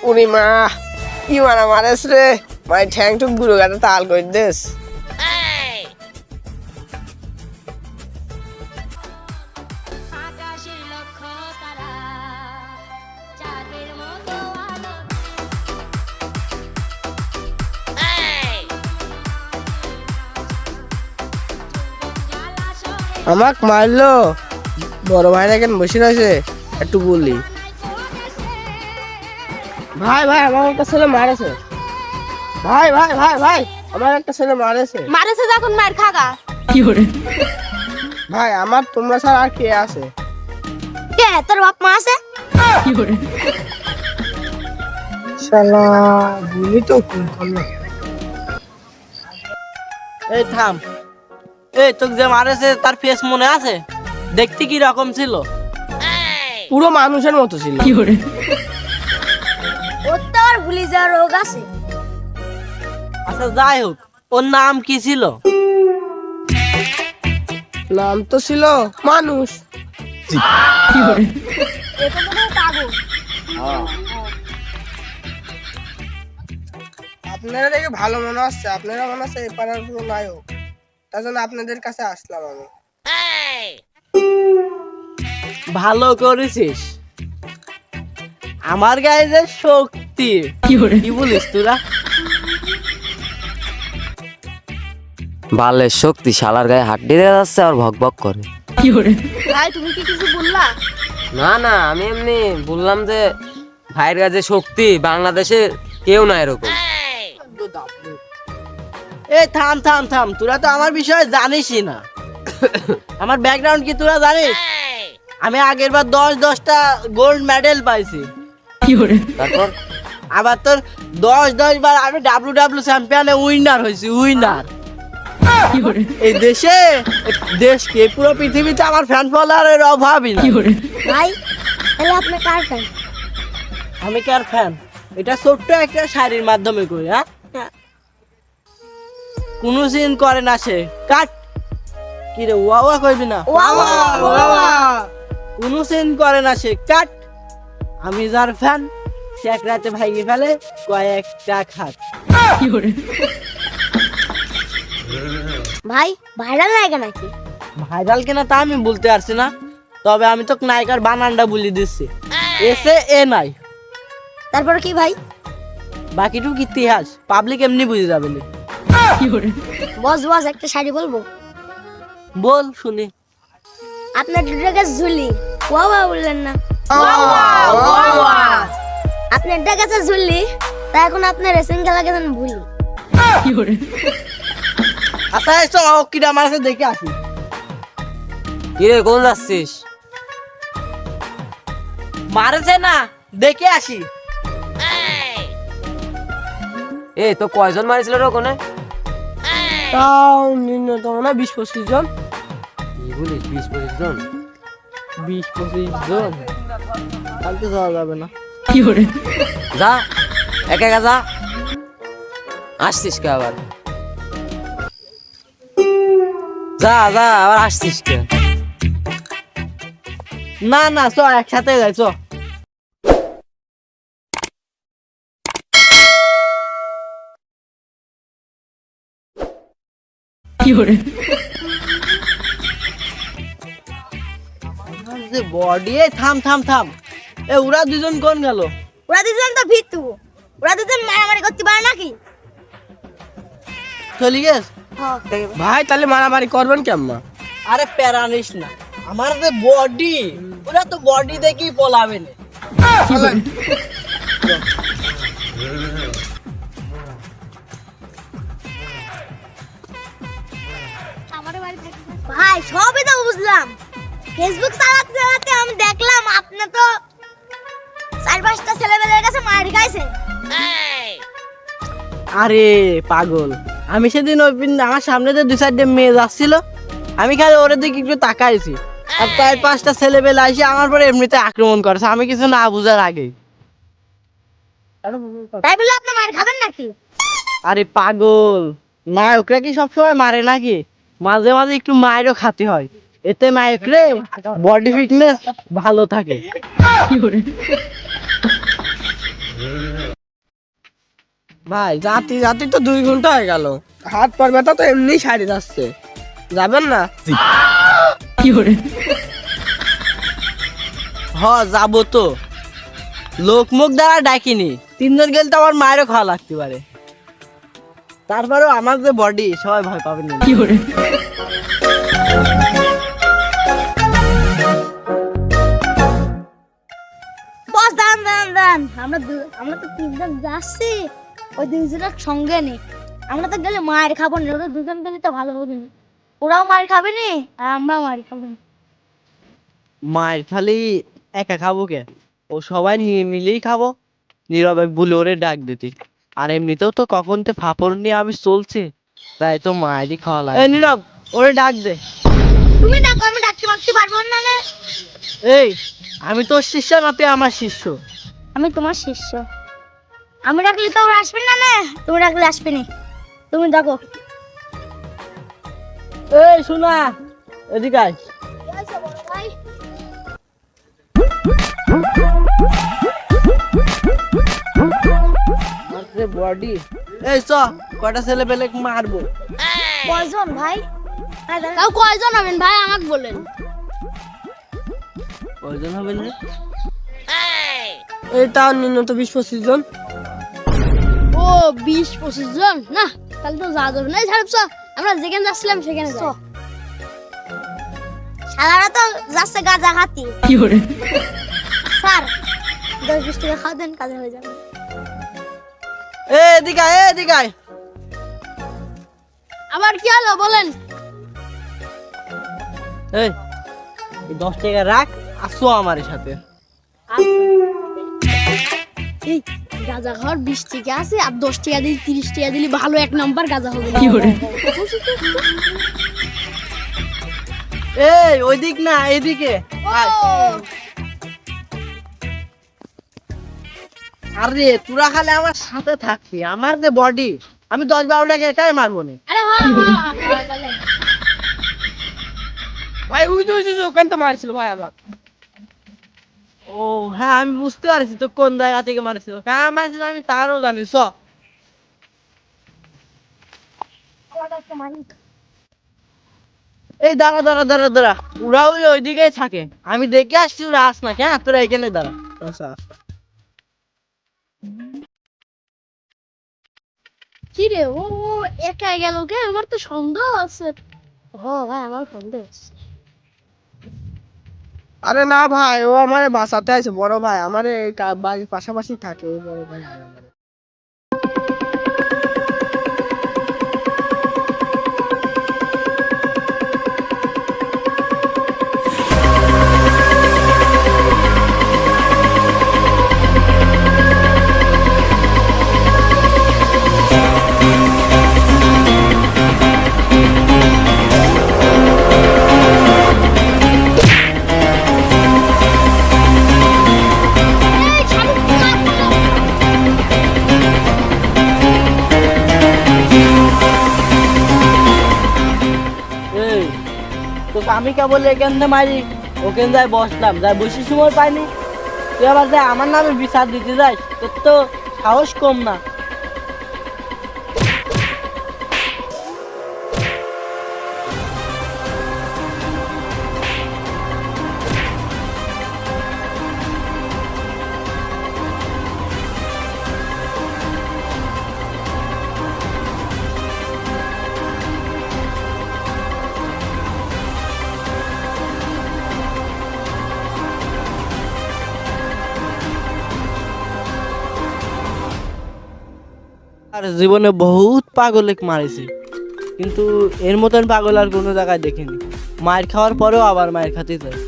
উনি মা কি মারা মারেস রে মাই ঠ্যাং টুক গুঁড়ো গাটা তাল করে দেস আমাক মারলো বড় ভাইরা কেন বসে রয়েছে একটু বললি ভাই ভাই আমার একটা ছেলে মারেছে ভাই ভাই ভাই ভাই আমার একটা ছেলে মারেছে মারেছে যখন মার খাগা ভাই আমার তোমরা ছাড়া আর কে আছে কে তোর বাপ মা আছে শালা ভুলি তো কোন করলো এই থাম এই তোকে যে মারেছে তার ফেস মনে আছে দেখতে কি রকম ছিল পুরো মানুষের মতো ছিল ওর তো আর ভুলে যাওয়ার রোগ আছে আচ্ছা যাই হোক ওর নাম কি ছিল নাম তো ছিল মানুষ এটা মনে হয় পাগল আপনারা দেখে ভালো মনে হচ্ছে আপনারা মনে হচ্ছে এই পাড়ার কোনো নায়ক তার জন্য আপনাদের কাছে আসলাম আমি ভালো করেছিস আমার গায়ে যে শক্তি কি বলিস তোরা বালের শক্তি শালার গায়ে হাড্ডি দেখা যাচ্ছে আর ভক ভক করে। ভাই তুমি কি কিছু বললা না না আমি এমনি বললাম যে ভাইয়ের কাছে শক্তি বাংলাদেশে কেউ না এরকম। এই থাম থাম থাম তোরা তো আমার বিষয়ে জানিসই না আমার ব্যাকগ্রাউন্ড কি তোরা জানিস আমি আগের বার 10-10টা গোল্ড মেডেল পাইছি তারপর আবার তোর 10 বার আমি ডাব্লিউডাব্লিউ চ্যাম্পিয়নে উইনার হয়েছি উইনার এই দেশকে পুরো পৃথিবীতে আমার ফ্যান ফলোয়ারের অভাবই না ভাই তাহলে আপনি কার ফ্যান আমি কার ফ্যান এটা ছোট্ট একটা শাড়ির মাধ্যমে করি হ্যাঁ কোনো সিন করে না সে কাট কি রে ওয়া ওয়া কইবি না কোনো সিন করে না সে কাট আমি যার ফ্যান সে এক রাতে ভাঙে ফেলে কয়েকটা খাট ভাই ভাইরাল নায়িকা নাকি ভাইরাল কেনা তা আমি বলতে পারছি না তবে আমি তো নায়িকার বানানটা বলে দিচ্ছি এসে এ নাই তারপর কি ভাই বাকিটুকু ইতিহাস পাবলিক এমনি বুঝে যাবে না বস বস একটা শাড়ি বলবো বল শুনি আপনার ড্রেগের ঝুলি ওয়া ওয়া বললেন না আপনার ড্রেগের ঝুলি তা এখন আপনার রেসিং খেলা গেছেন ভুলি আচ্ছা এসো কিরা আমার কাছে দেখে আসি কিরে কোন যাচ্ছিস? মারেছে না দেখে আসি এ তো কয়জন মারিছিল রে ওখানে? তাও ন্যূনতম না 20-25 জন কি বলিস 20-25 জন? 20-25 জন কালকে যাওয়া যাবে না যা একা একা যা আসছিস কে আবার যা যা আবার আসছিস কে না না চ একসাথে যাই চ বডি থাম থাম থাম এ ওরা দুজন কোন গেল ওরা দুজন তো ভিতু ওরা দুজন মারামারি করতে পারে নাকি চলি গেছ ভাই তাহলে মারামারি করবেন কেমন আরে প্যারানিস না আমার যে বডি ওরা তো বডি দেখেই পলাবে না ভাই সবই তো বুঝলাম ফেসবুক চালাতে চালাতে আমি দেখলাম আপনি তো 4-5টা ছেলেমেয়েদের কাছে মার খাইছেন আরে পাগল আমি সেদিন আমার সামনে যে 2-4টা মেয়ে যাচ্ছিল আমি খালি ওর দিকে একটু তাকাইছি আর 4-5টা ছেলেবেলা এসে আমার পরে এমনিতে আক্রমণ করেছে আমি কিছু না বুঝার আগেই তাই বলে আপনি মার খাবেন নাকি আরে পাগল নায়করা কি সবসময় মারে নাকি মাঝে মাঝে একটু মায়েরও খাতে হয় এতে নায়করে বডি ফিটনেস ভালো থাকে ভাই জাতি জাতি তো 2 ঘন্টা হয়ে গেল, হাত পা ব্যথা তো এমনি সারি যাচ্ছে, যাবেন না? হ যাবো তো, লোক মুখ দ্বারা ডাকিনি, 3 জন গেলে তো আমার মায়েরও খাওয়া লাগতে পারে। তারপরেও আমার যে বডি সবাই ভয় পাবেন না। বস দাঁড়ান দাঁড়ান দাঁড়ান, আমরা তো 3 জন যাচ্ছি, ওই 2 জনের সঙ্গে নেই। আমরা তো গেলে মায়ের খাবো না, ওরা 2 জন গেলে তো ভালো হবে না। ওরাও মার খাবে নি আর আমরাও মার খাবো না। মায়ের খালি একা খাবো কে, ও সবাই মিলেই খাবো। নীরবে বলে ওরে ডাক দিতি, আর এমনিতেও তো কখন তো ফাপড় নিয়ে আমি চলছি, তাই তো মায়েরই খাওয়া লাগে। এই নীরব, ওরে ডাক দে। তুমি ডাকো, আমি ডাকতে মারতে পারবো না রে। এই আমি তোর শিষ্য না তুই আমার শিষ্য? আমি তোমার শিষ্য, আমি ডাকলে তো ওরা আসবে না রে, তুমি ডাকলে আসবে না। তুমি ডাকো। এই শোনা, এদিকে আয়। বডি এই চ, কয়টা ছেলে পেলে মারবো। কয়জন ভাই? তাও কয়জন হবেন ভাই আমাকে বলেন। কয়জন হবেন রে? এই তাও ন্যূনতম 20-25 জন। ও 20-25 জন না, তাহলে তো যা যাবে না। ছাড়ব আমরা যেখানে যাচ্ছিলাম সেখানে যাই। শালারা তো যাচ্ছে গাঁজা খাতি। কি করে স্যার 10-20 টাকা খাওয়া দেন, কাজে হয়ে যাবে। এদিকে আয়, এদিকে আয়। আবার কি হলো বলেন? এই 10 টাকা রাখ, আসো আমার সাথে। এই গাঁজা খাওয়ার 20 টাকা আছে, আর 10 টাকা দিলে 30 টাকা দিলে ভালো 1 নাম্বার গাঁজা হবে। কি করে? এই ওইদিক না, এদিকে আয়। আরে তোরা খালি আমার সাথে থাকবি, আমার যে বডি, আমি 10-12 টাকা একাই মারবো না। আরে ভাই ওই ওখান তো মারছিল ভাই আবার। ও হ্যাঁ, আমি বুঝতে পারছি তো কোন জায়গা থেকে মারছিল, হ্যাঁ মারছিল আমি তারও জানি। চ এই দাঁড়া দাঁড়া দাঁড়া দাঁড়া, ওরা ওইদিকেই থাকে, আমি দেখে আসছি, ওরা আস না কেন, তোরা এখানে দাঁড়া। আচ্ছা কি রে, ও একা গেল কে? আমার তো সন্দেহ আছে। ভাই আমার সন্দেহ আছে। আরে না ভাই, ও আমারে বাঁচাতে আছে, বড় ভাই আমারে বাড়ির পাশাপাশি থাকে, ওই বড় ভাই আমারে। এই তো আমি কেবল এখান থেকে মারি, ওখানে যাই বসলাম, যাই বসে সময় পাইনি, তুই আবার যাই আমার নামে বিচার দিতে যাস, তোর তো সাহস কম না। আর জীবনে বহুত পাগলে মারেছি, কিন্তু এর মতন পাগল আর কোনো জায়গায় দেখিনি। মায়ের খাওয়ার পরেও আবার মায়ের খাতে যায়।